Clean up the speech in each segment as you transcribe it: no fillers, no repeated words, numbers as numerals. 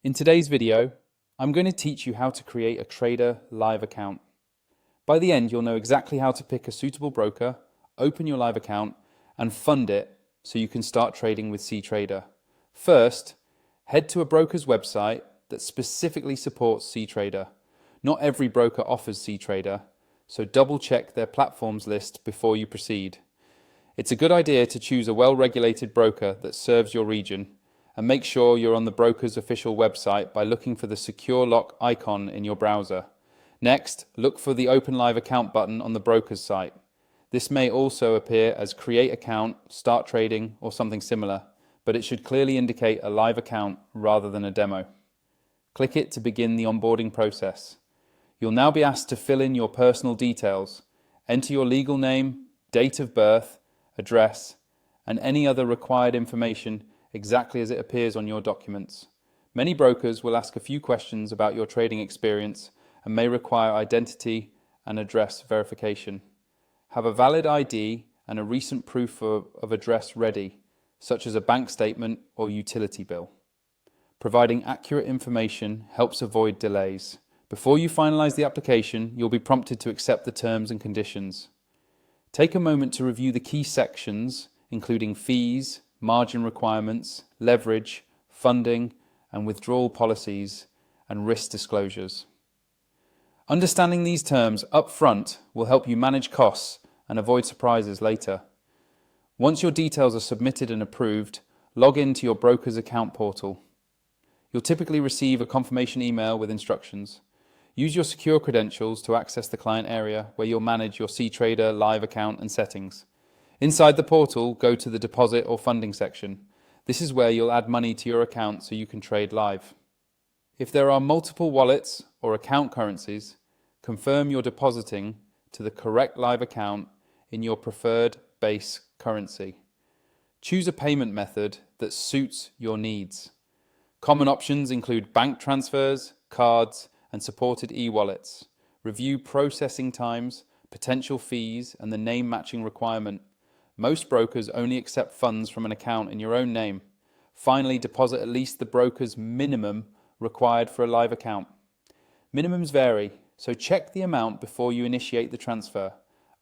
In today's video, I'm going to teach you how to create a Ctrader live account. By the end, you'll know exactly how to pick a suitable broker, open your live account, and fund it so you can start trading with Ctrader. First, head to a broker's website that specifically supports Ctrader. Not every broker offers Ctrader, so double check their platforms list before you proceed. It's a good idea to choose a well-regulated broker that serves your region, and make sure you're on the broker's official website by looking for the Secure Lock icon in your browser. Next, look for the Open Live Account button on the broker's site. This may also appear as Create Account, Start Trading, or something similar, but it should clearly indicate a live account rather than a demo. Click it to begin the onboarding process. You'll now be asked to fill in your personal details, enter your legal name, date of birth, address, and any other required information exactly as it appears on your documents. Many brokers will ask a few questions about your trading experience and may require identity and address verification. Have a valid ID and a recent proof of address ready, such as a bank statement or utility bill. Providing accurate information helps avoid delays. Before you finalize the application, you'll be prompted to accept the terms and conditions. Take a moment to review the key sections, including fees, margin requirements, leverage, funding, and withdrawal policies, and risk disclosures. Understanding these terms up front will help you manage costs and avoid surprises later. Once your details are submitted and approved, log into your broker's account portal. You'll typically receive a confirmation email with instructions. Use your secure credentials to access the client area where you'll manage your Ctrader live account and settings. Inside the portal, go to the deposit or funding section. This is where you'll add money to your account so you can trade live. If there are multiple wallets or account currencies, confirm you're depositing to the correct live account in your preferred base currency. Choose a payment method that suits your needs. Common options include bank transfers, cards, and supported e-wallets. Review processing times, potential fees, and the name matching requirement. Most brokers only accept funds from an account in your own name. Finally, deposit at least the broker's minimum required for a live account. Minimums vary, so check the amount before you initiate the transfer.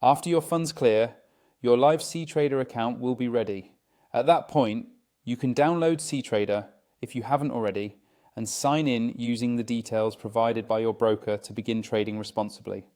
After your funds clear, your live Ctrader account will be ready. At that point, you can download Ctrader if you haven't already, and sign in using the details provided by your broker to begin trading responsibly.